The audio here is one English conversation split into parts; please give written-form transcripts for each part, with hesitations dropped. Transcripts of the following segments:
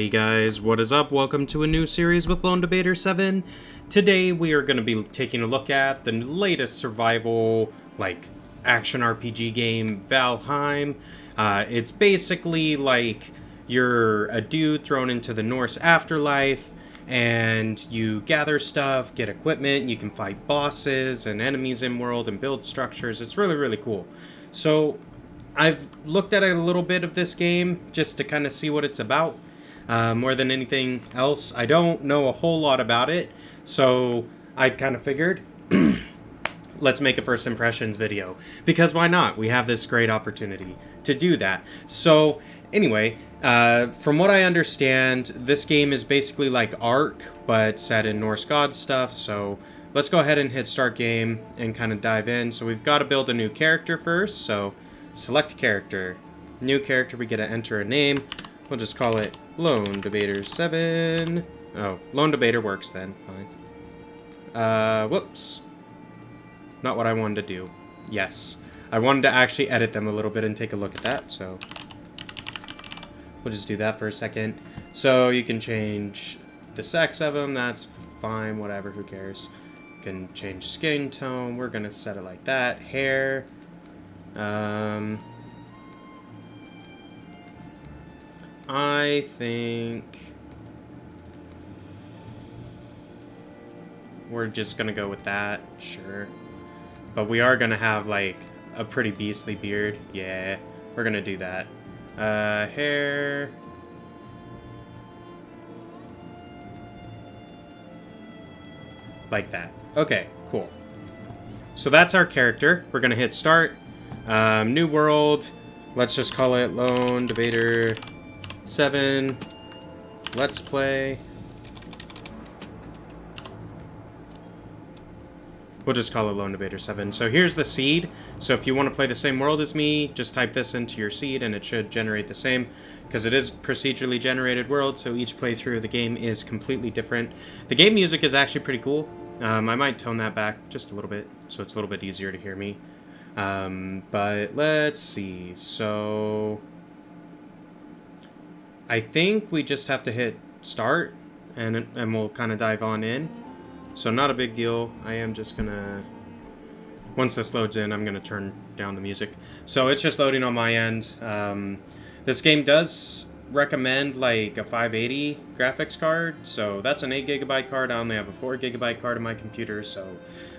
Alrighty guys, what is up? Welcome to a new series with Lone Debater 7. Today we are going to be taking a look at the latest survival, action RPG game, Valheim. It's basically like you're a dude thrown into the Norse afterlife, and you gather stuff, get equipment, you can fight bosses and enemies in world and build structures. It's really, really cool. So I've looked at a little bit of this game just to kind of see what it's about. More than anything else, I don't know a whole lot about it, so I kind of figured, let's make a first impressions video. Because why not? We have this great opportunity to do that. So anyway, from what I understand, this game is basically like Ark, but set in Norse god stuff, so let's go ahead and hit start game and kind of dive in. So we've got to build a new character first, so select character. New character, we get to enter a name. We'll just call it Lone Debater 7. Oh, Lone Debater works then. Fine. Whoops. Not what I wanted to do. Yes. I wanted to actually edit them a little bit and take a look at that, so we'll just do that for a second. So you can change the sex of them. That's fine. Whatever. Who cares? You can change skin tone. We're going to set it like that. Hair. I think we're just gonna go with that, sure. But we are gonna have like a pretty beastly beard. Yeah, we're gonna do that. Hair. Like that. Okay, cool. So that's our character. We're gonna hit start. New world. Let's just call it Lone Debater 7. Let's play. We'll just call it Lone Debater 7. So here's the seed. So if you want to play the same world as me, just type this into your seed and it should generate the same, because it is procedurally generated world, so each playthrough of the game is completely different. The game music is actually pretty cool. I might tone that back just a little bit so it's a little bit easier to hear me. But let's see. So I think we just have to hit start and we'll kind of dive on in. So not a big deal. I am just gonna, once this loads in, I'm gonna turn down the music. So it's just loading on my end. This game does recommend like a 580 graphics card, so that's an 8GB card. I only have a 4GB card in my computer, so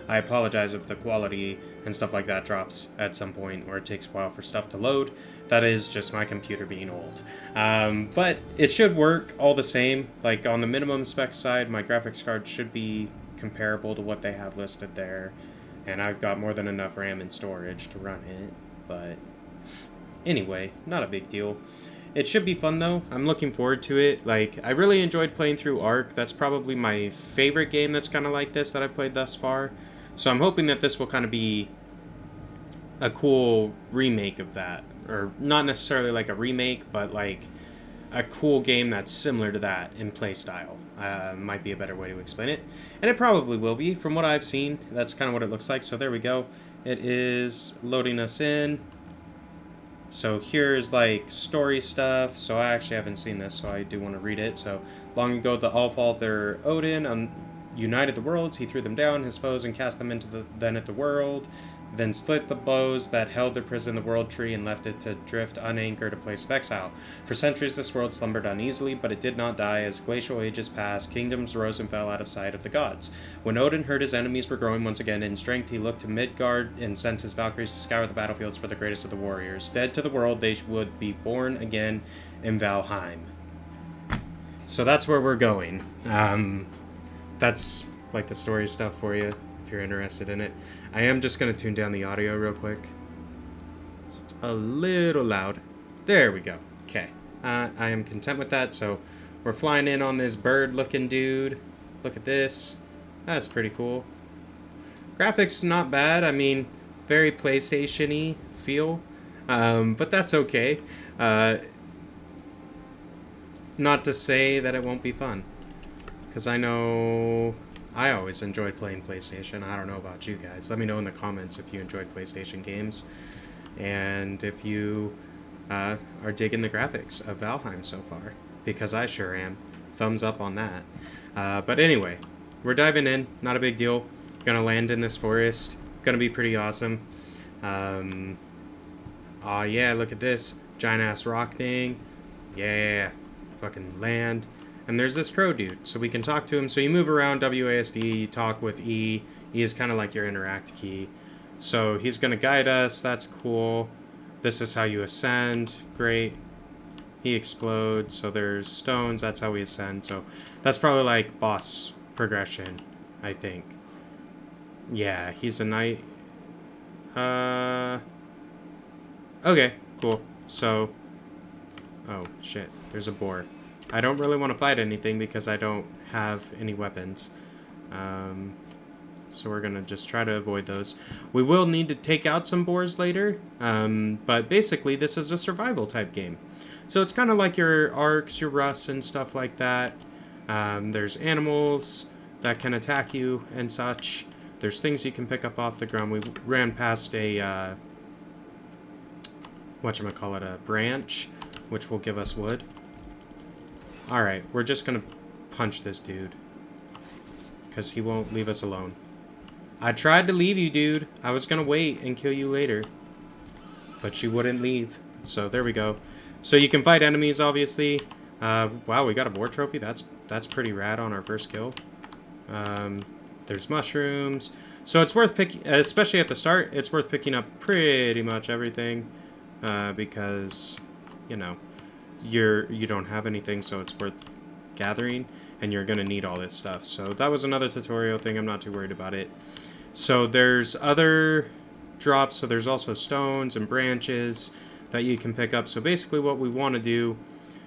I apologize if the quality and stuff like that drops at some point, or it takes a while for stuff to load. That is just my computer being old. But it should work all the same. Like on the minimum spec side, my graphics card should be comparable to what they have listed there. And I've got more than enough RAM and storage to run it. But anyway, not a big deal. It should be fun though. I'm looking forward to it. Like, I really enjoyed playing through Ark. That's probably my favorite game that's kind of like this that I've played thus far. So I'm hoping that this will kind of be a cool remake of that. Or not necessarily like a remake, but like a cool game that's similar to that in play style. Might be a better way to explain it. And it probably will be. From what I've seen, that's kind of what it looks like. So there we go. It is loading us in. So here's like story stuff. So I actually haven't seen this, so I do want to read it. So long ago, the Allfather Odin united the worlds. He threw them down, his foes, and cast them into the world. Then split the bows that held their prison, the world tree, and left it to drift unanchored, a place of exile. For centuries this world slumbered uneasily, but it did not die. As glacial ages passed, kingdoms rose and fell out of sight of the gods. When Odin heard his enemies were growing once again in strength, he looked to Midgard and sent his Valkyries to scour the battlefields for the greatest of the warriors. Dead to the world, they would be born again in Valheim. So that's where we're going. That's like the story stuff for you, if you're interested in it. I am just going to tune down the audio real quick. So it's a little loud. There we go. Okay. I am content with that. So we're flying in on this bird-looking dude. Look at this. That's pretty cool. Graphics not bad. I mean, very PlayStation-y feel. But that's okay. Not to say that it won't be fun. Because I know I always enjoyed playing PlayStation. I don't know about you guys. Let me know in the comments if you enjoyed PlayStation games. And if you are digging the graphics of Valheim so far. because I sure am. Thumbs up on that. But anyway, we're diving in. Not a big deal. Gonna land in this forest. Gonna be pretty awesome. Aw, yeah, look at this. Giant-ass rock thing. Yeah. Fucking land. And there's this crow dude, so we can talk to him. So you move around WASD, you talk with E. E is kind of like your interact key. So he's going to guide us. That's cool. This is how you ascend. Great. He explodes. So there's stones. That's how we ascend. So that's probably like boss progression, I think. Yeah, he's a knight. Okay, cool. So... Oh, shit. There's a boar. I don't really want to fight anything because I don't have any weapons. So we're going to just try to avoid those. We will need to take out some boars later. But basically, this is a survival type game. So it's kind of like your arcs, your rusts, and stuff like that. There's animals that can attack you and such. There's things you can pick up off the ground. We ran past a... whatchamacallit, a branch, which will give us wood. Alright, we're just gonna punch this dude. Because he won't leave us alone. I tried to leave you, dude. I was gonna wait and kill you later. But you wouldn't leave. So there we go. So you can fight enemies, obviously. Wow, we got a boar trophy. That's pretty rad on our first kill. There's mushrooms. So it's worth picking, especially at the start, it's worth picking up pretty much everything. Because, you know, you don't have anything, so it's worth gathering, and you're gonna need all this stuff. So that was another tutorial thing. I'm not too worried about it. So there's other drops. So there's also stones and branches that you can pick up. So basically what we want to do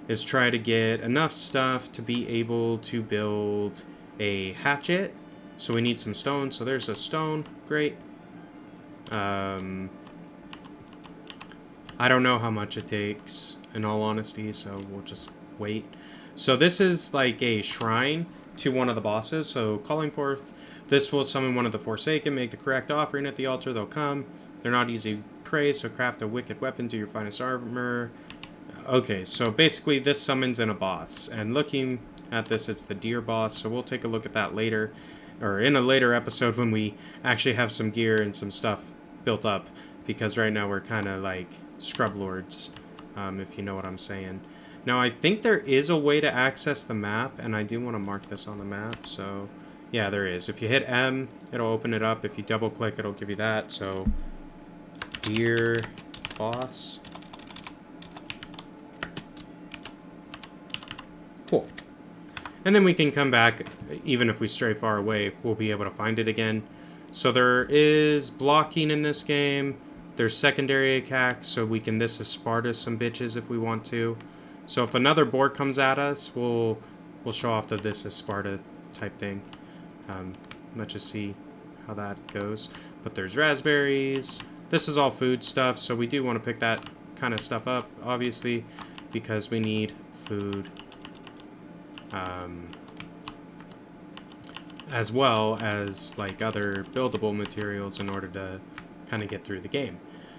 is try to get enough stuff to be able to build a hatchet. So we need some stone. So there's a stone. Great. I don't know how much it takes, in all honesty, so we'll just wait. So this is like a shrine to one of the bosses. So calling forth, this will summon one of the Forsaken. Make the correct offering at the altar, they'll come. They're not easy prey, so craft a wicked weapon to your finest armor. Okay, so basically this summons in a boss. And looking at this, it's the deer boss, so we'll take a look at that later. Or in a later episode when we actually have some gear and some stuff built up. Because right now we're kind of like scrub lords, if you know what I'm saying. Now I think there is a way to access the map, and I do want to mark this on the map. So yeah, there is. If you hit M, it'll open it up. If you double click, it'll give you that. So deer boss. Cool. And then we can come back. Even if we stray far away, we'll be able to find it again. So there is blocking in this game. There's secondary attacks, so we can this is Sparta some bitches if we want to. So if another boar comes at us, we'll show off the this is Sparta type thing. Let's just see how that goes. But there's raspberries. This is all food stuff, so we do want to pick that kind of stuff up, obviously, because we need food. As well as like other buildable materials in order to kind of get through the game.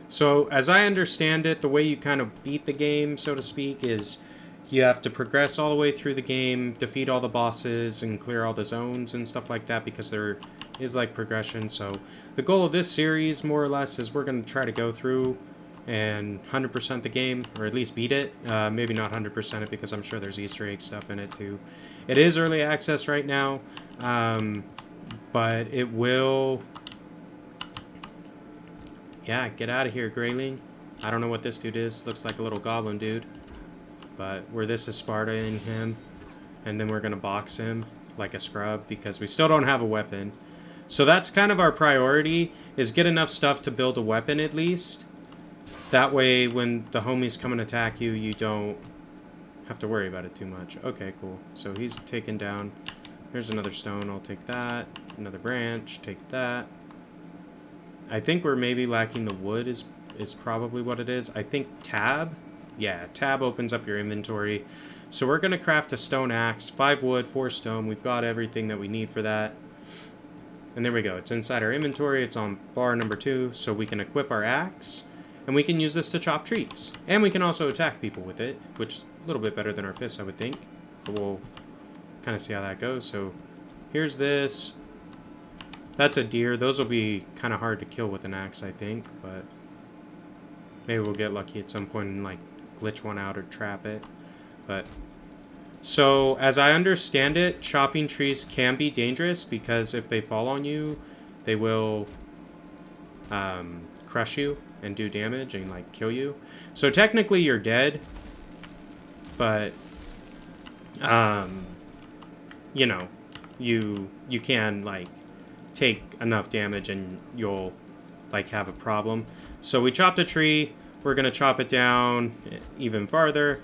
So as I understand it, the way you kind of beat the game, so to speak, is you have to progress all the way through the game, defeat all the bosses, and clear all the zones and stuff like that, because there is like progression. So the goal of this series, more or less, is we're going to try to go through and 100% the game, or at least beat it. Maybe not 100% it, because I'm sure there's Easter egg stuff in it too. It is early access right now, but it will... Yeah, get out of here, Grayling. I don't know what this dude is. Looks like a little goblin dude. But we're this is Sparta in him. And then we're going to box him like a scrub because we still don't have a weapon. So that's kind of our priority, is get enough stuff to build a weapon at least. That way when the homies come and attack you, you don't have to worry about it too much. Okay, cool. So he's taken down. There's another stone. I'll take that. Another branch. Take that. I think we're maybe lacking the wood is probably what it is. I think tab. Yeah, tab opens up your inventory. So we're going to craft a stone axe. 5 wood, 4 stone. We've got everything that we need for that. And there we go. It's inside our inventory. It's on bar number 2. So we can equip our axe. And we can use this to chop trees. And we can also attack people with it, which is a little bit better than our fists, I would think. But we'll kind of see how that goes. So here's this. That's a deer. Those will be kind of hard to kill with an axe, I think. But maybe we'll get lucky at some point and, like, glitch one out or trap it. But so, as I understand it, chopping trees can be dangerous because if they fall on you, they will crush you and do damage and, like, kill you. So technically you're dead, but you know, you can, like, take enough damage and you'll, like, have a problem. So we chopped a tree. We're gonna chop it down even farther.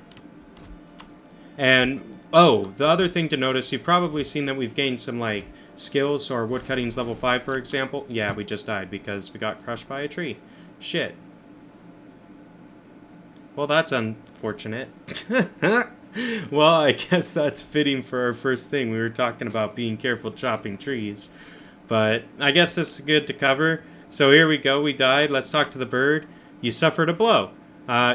And oh, the other thing to notice, you've probably seen that we've gained some, like, skills. So our woodcutting's level 5, for example. Yeah, we just died because we got crushed by a tree. Shit. Well, that's unfortunate. Well, I guess that's fitting for our first thing. We were talking about being careful chopping trees. But I guess this is good to cover. So here we go. We died. Let's talk to the bird. You suffered a blow.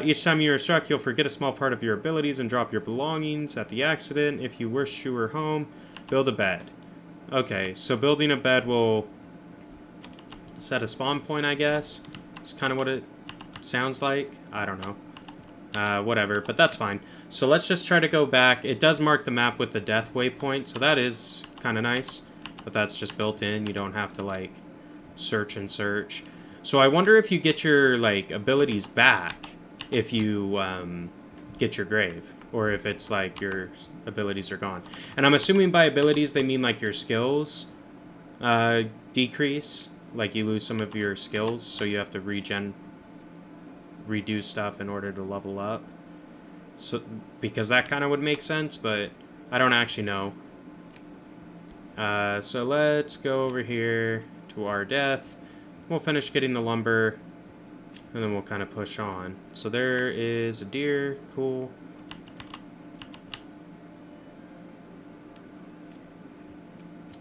Each time you are struck, you'll forget a small part of your abilities and drop your belongings at the accident. If you wish you were home, build a bed. Okay, so building a bed will set a spawn point, I guess. It's kind of what it sounds like. I don't know. Whatever, but that's fine. So let's just try to go back. It does mark the map with the death waypoint, so that is kind of nice. But that's just built in. You don't have to, like, search and search. So I wonder if you get your, like, abilities back if you get your grave, or if it's like your abilities are gone. And I'm assuming by abilities they mean, like, your skills decrease, like you lose some of your skills, so you have to redo stuff in order to level up. So because that kind of would make sense, but I don't actually know. So let's go over here to our death. We'll finish getting the lumber, and then we'll kind of push on. So there is a deer. Cool.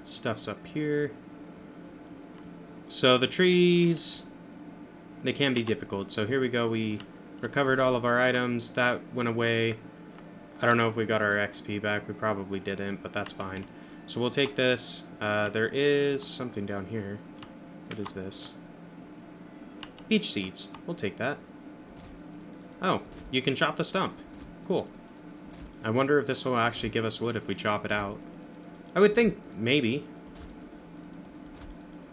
Stuff's up here. So the trees, they can be difficult. So here we go. We recovered all of our items. That went away. I don't know if we got our XP back. We probably didn't, but that's fine. So we'll take this. There is something down here. What is this? Beech seeds. We'll take that. Oh, you can chop the stump. Cool. I wonder if this will actually give us wood if we chop it out. I would think maybe.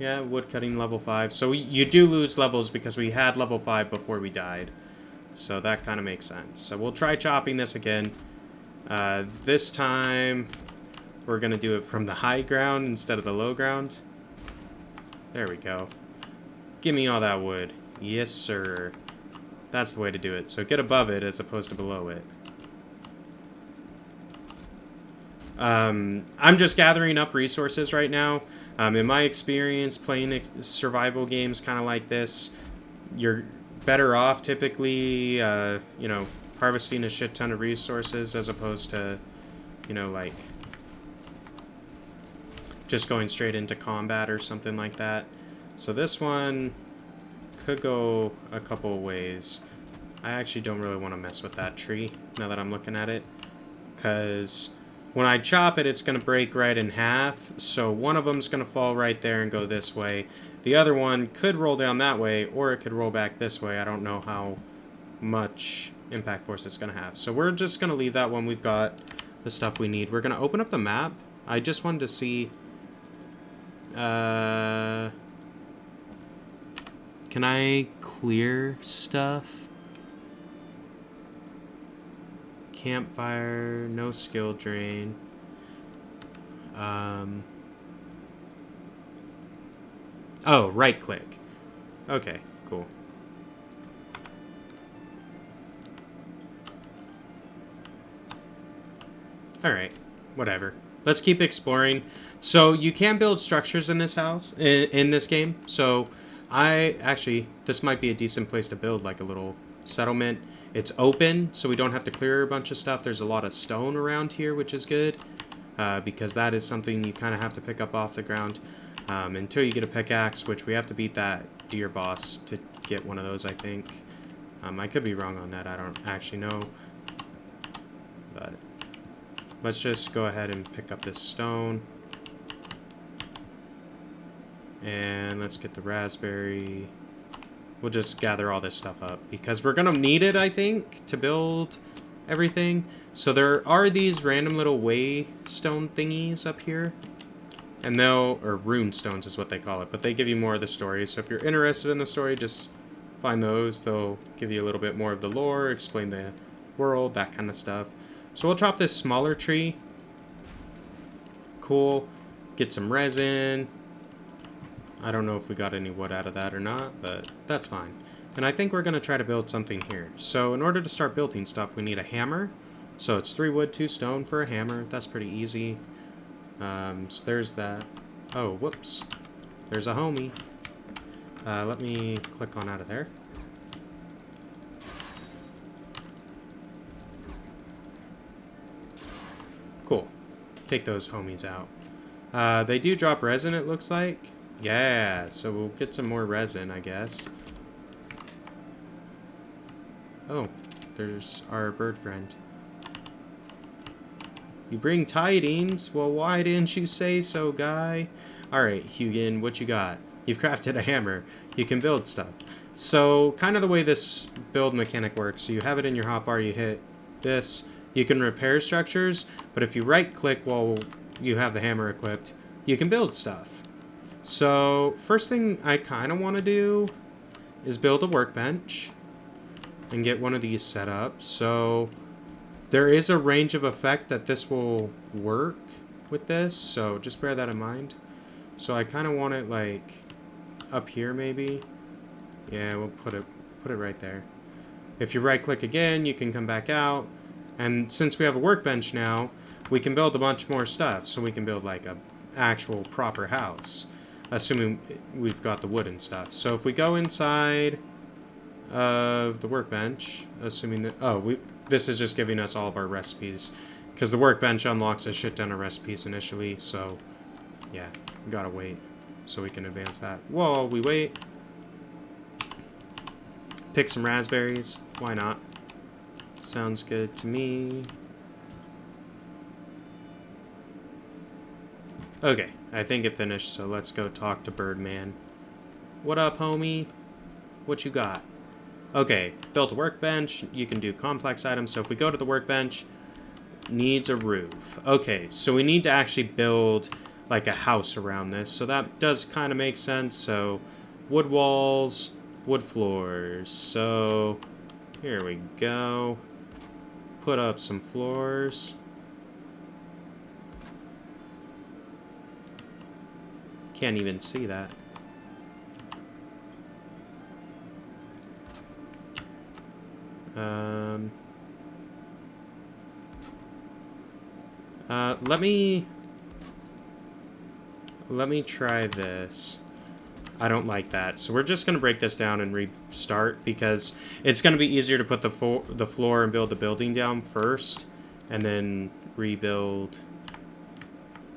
Yeah, wood cutting level 5. So you do lose levels because we had level 5 before we died. So that kind of makes sense. So we'll try chopping this again. This time we're going to do it from the high ground instead of the low ground. There we go. Give me all that wood. Yes, sir. That's the way to do it. So get above it as opposed to below it. I'm just gathering up resources right now. In my experience playing survival games kind of like this, you're better off typically, you know, harvesting a shit ton of resources as opposed to, you know, like, just going straight into combat or something like that. So this one could go a couple of ways. I actually don't really want to mess with that tree now that I'm looking at it, because when I chop it, it's going to break right in half. So one of them's going to fall right there and go this way. The other one could roll down that way, or it could roll back this way. I don't know how much impact force it's going to have. So we're just going to leave that one. We've got the stuff we need. We're going to open up the map. I just wanted to see... can I clear stuff? Campfire, no skill drain. Oh, right click. Okay, cool. Alright, whatever. Let's keep exploring. So you can build structures in this house, in this game. So this might be a decent place to build, like a little settlement. It's open, so we don't have to clear a bunch of stuff. There's a lot of stone around here, which is good, because that is something you kind of have to pick up off the ground until you get a pickaxe, which we have to beat that deer boss to get one of those, I think. I could be wrong on that. I don't actually know. But let's just go ahead and pick up this stone. And let's get the raspberry. We'll just gather all this stuff up because we're going to need it, I think, to build everything. So there are these random little waystone thingies up here. And they'll, or rune stones is what they call it, but they give you more of the story. So if you're interested in the story, just find those. They'll give you a little bit more of the lore, explain the world, that kind of stuff. So we'll chop this smaller tree. Cool. Get some resin. I don't know if we got any wood out of that or not, but that's fine. And I think we're going to try to build something here. So in order to start building stuff, we need a hammer. So it's 3 wood, 2 stone for a hammer. That's pretty easy. So there's that. Oh, whoops. There's a homie. Let me click on out of there. Cool. Take those homies out. They do drop resin, it looks like. Yeah, so we'll get some more resin, I guess. Oh, there's our bird friend. You bring tidings? Well, why didn't you say so, guy? Alright, Hugin, what you got? You've crafted a hammer. You can build stuff. So, kind of the way this build mechanic works, so you have it in your hotbar, you hit this, you can repair structures, but if you right-click while you have the hammer equipped, you can build stuff. So, first thing I kind of want to do is build a workbench and get one of these set up. So, there is a range of effect that this will work with this, so just bear that in mind. So, I kind of want it, like, up here, maybe. Yeah, we'll put it right there. If you right-click again, you can come back out. And since we have a workbench now, we can build a bunch more stuff. So, we can build, like, a actual proper house. Assuming we've got the wood and stuff. So if we go inside of the workbench, assuming that... Oh, this is just giving us all of our recipes. Because the workbench unlocks a shit ton of recipes initially. So, yeah, we gotta wait. So we can advance that. While we wait, pick some raspberries. Why not? Sounds good to me. Okay, I think it finished, so let's go talk to Birdman. What up, homie? What you got? Okay, built a workbench. You can do complex items. So if we go to the workbench, needs a roof. Okay, so we need to actually build like a house around this. So that does kind of make sense. So wood walls, wood floors. So here we go. Put up some floors. Can't even see that. Let me try this. I don't like that. So we're just going to break this down and restart because it's going to be easier to put the floor and build the building down first and then rebuild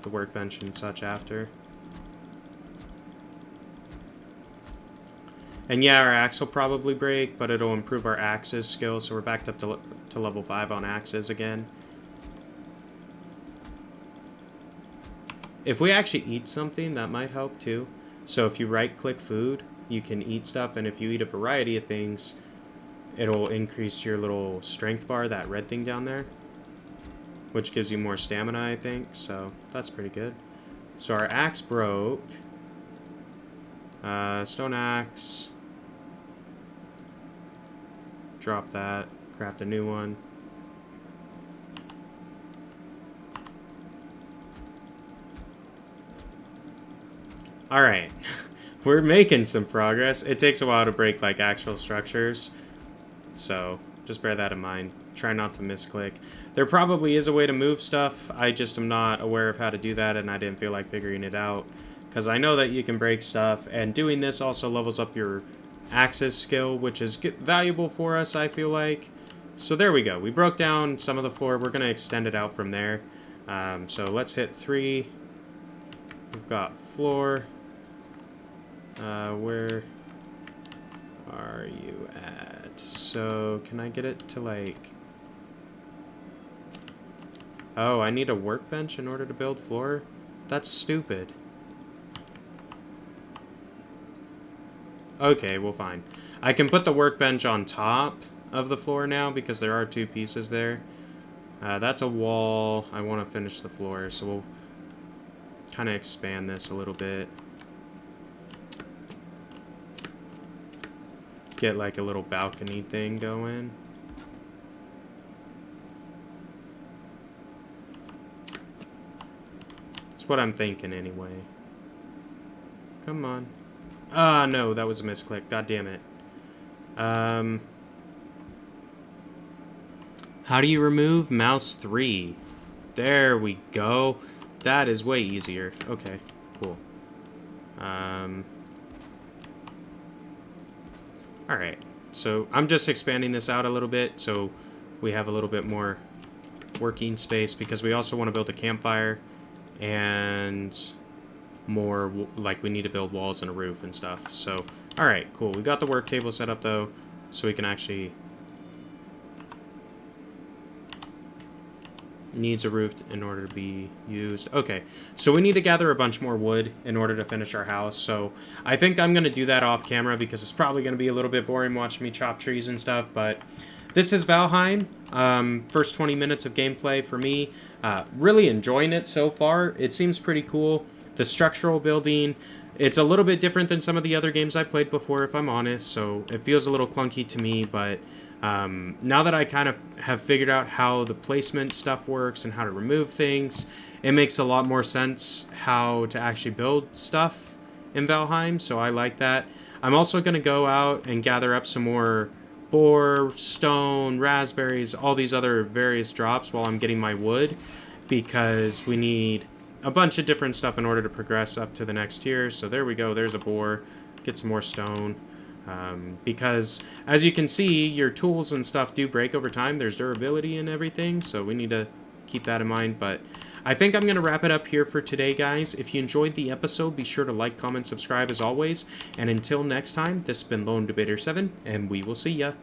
the workbench and such after. And yeah, our axe will probably break, but it'll improve our axes skill, so we're backed up to level 5 on axes again. If we actually eat something, that might help too. So if you right-click food, you can eat stuff, and if you eat a variety of things, it'll increase your little strength bar, that red thing down there, which gives you more stamina, I think, so that's pretty good. So our axe broke. Stone axe. Drop that. Craft a new one. Alright. We're making some progress. It takes a while to break, like, actual structures. So, just bear that in mind. Try not to misclick. There probably is a way to move stuff. I just am not aware of how to do that, and I didn't feel like figuring it out. Because I know that you can break stuff, and doing this also levels up your axis skill, which is valuable for us, I feel like. So there we go. We broke down some of the floor. We're going to extend it out from there. So let's hit 3. We've got floor. Where... are you at? So, can I get it to, like... Oh, I need a workbench in order to build floor? That's stupid. Okay, well, fine. I can put the workbench on top of the floor now because there are 2 pieces there. That's a wall. I want to finish the floor, so we'll kind of expand this a little bit. Get like a little balcony thing going. That's what I'm thinking anyway. Come on. Ah, no, that was a misclick. God damn it. How do you remove mouse 3? There we go. That is way easier. Okay, cool. Alright, so I'm just expanding this out a little bit so we have a little bit more working space because we also want to build a campfire and more, like, we need to build walls and a roof and stuff. So, alright, cool. We got the work table set up though so we can actually... Needs a roof in order to be used. Okay, so we need to gather a bunch more wood in order to finish our house. So I think I'm going to do that off camera because it's probably going to be a little bit boring watching me chop trees and stuff. But this is Valheim. First 20 minutes of gameplay for me. Really enjoying it so far. It seems pretty cool. The structural building, it's a little bit different than some of the other games I played before, if I'm honest. So it feels a little clunky to me, but... now that I kind of have figured out how the placement stuff works and how to remove things, it makes a lot more sense how to actually build stuff in Valheim, so I like that. I'm also going to go out and gather up some more boar, stone, raspberries, all these other various drops while I'm getting my wood, because we need a bunch of different stuff in order to progress up to the next tier. So there we go, there's a boar, get some more stone. Because, as you can see, your tools and stuff do break over time. There's durability and everything, so we need to keep that in mind. But I think I'm going to wrap it up here for today, guys. If you enjoyed the episode, be sure to like, comment, subscribe as always. And until next time, this has been Lone Debater 7, and we will see ya.